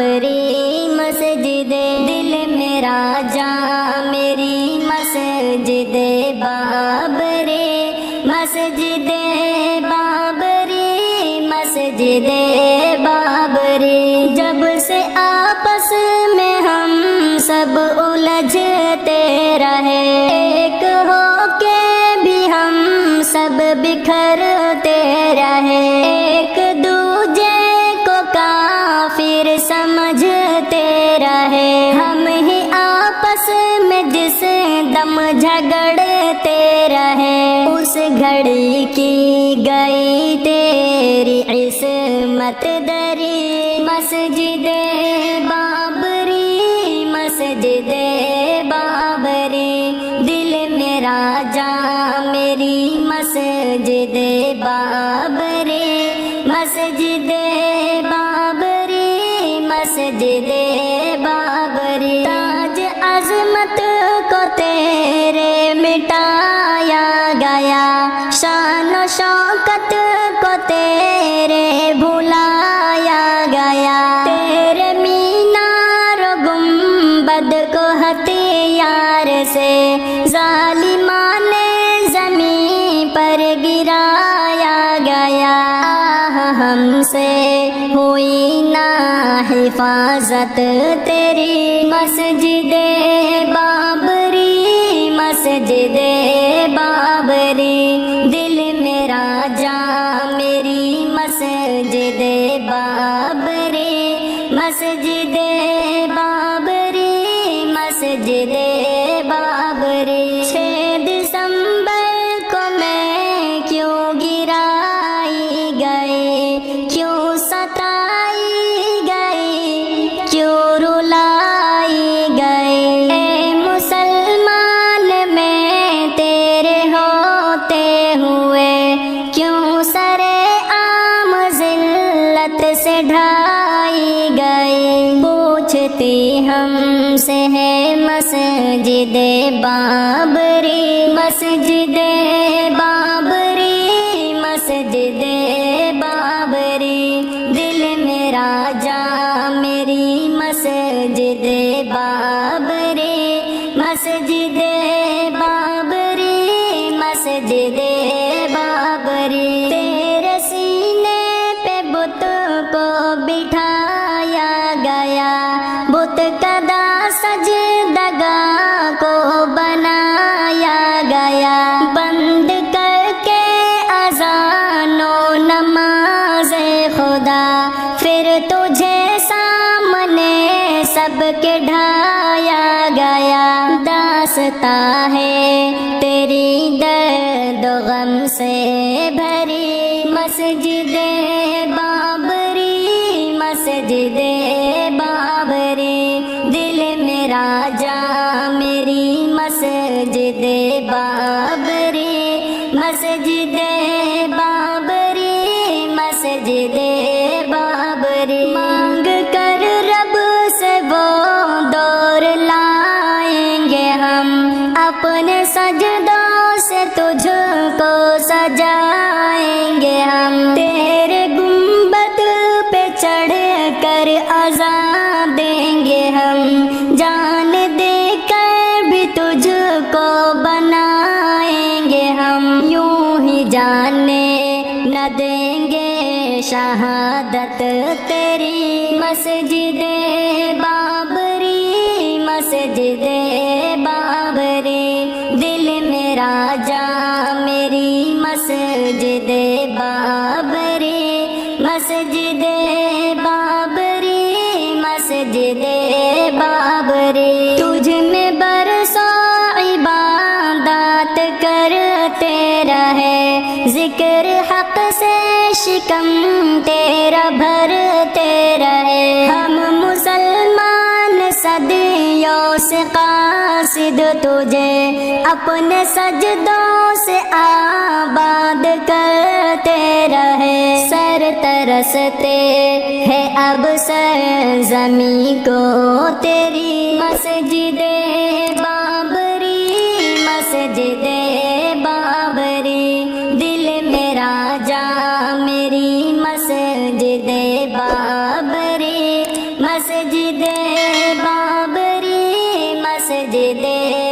بابری مسجد دل میرا جاں میری مسجد بابری مسجد بابری مسجد بابری جب سے آپس میں ہم سب الجھتے رہے ایک ہو کے بھی ہم سب بکھرتے رہے ایک دوجے کو کافر سمجھتے رہے ہم ہی آپس میں جس دم جھگڑتے رہے اس گھڑی کی گئی تیری عصمت دری مسجد بابری مسجد بابری دل میرا جاں میری مسجد بابری مسجد بابری مسجد بابری تاج عظمت کو تیرے مٹایا گیا شان و شوکت کو تیرے بھلایا گیا تیرے مینار و گنبد کو ہتھیار سے ظالمان زمین پر گرایا گیا ہم سے ہوئی نہ حفاظت تیری مسجد بابری مسجد بابری دل میرا جاں میری مسجد بابری مسجد بابری مسجد بابری 6 دسمبر کو میں کیوں گرائی گئی کیوں ستائی گئی کیوں رلائی گئی اے مسلمان میں تیرے ہوتے ہوئے کیوں سر عام ذلت سے ڈھائی گئی پوچھتی ہم سے ہے مسجد بابری مسجد بابری مسجد بابری دل میرا جاں میری مسجد بابری مسجد بابری مسجد بابری تیرے سینے پہ بت کو بٹھایا گیا بت کدا سجدگاہ کو بنایا گیا بند کر کے اذان و نماز خدا پھر تجھے سامنے سب کے ڈھایا گیا داستاں ہے تیری درد و غم سے بھری مسجد بابری مسجد بابری دل میرا جاں میری مسجد بابری مسجد بابری مسجد بابری مانگ کر رب سے وہ دور لائیں گے ہم اپنے سجدوں سے تجھ کو سجائیں گے ہم تیرے گنبد پہ چڑھ کر اذان دیں گے ہم جان دے کر بھی تجھ کو بنائیں گے ہم یوں ہی جانے نہ دیں گے شہادت تیری مسجد بابری مسجد بابری دل میرا جاں میری مسجد بابری مسجد بابری مسجد بابری تجھ میں برسوں عبادات کرتے رہے ذکر حق سے شکم تیرا بھرتے رہے ہم مسلمان صدیوں سے قاصد تجھے اپنے سجدوں سے آباد کرتے رہے سر ترستے ہے اب سر زمین کو تیری مسجد بابری مسجد بابری دل میرا جاں میری مسجد بابری مسجد مسجد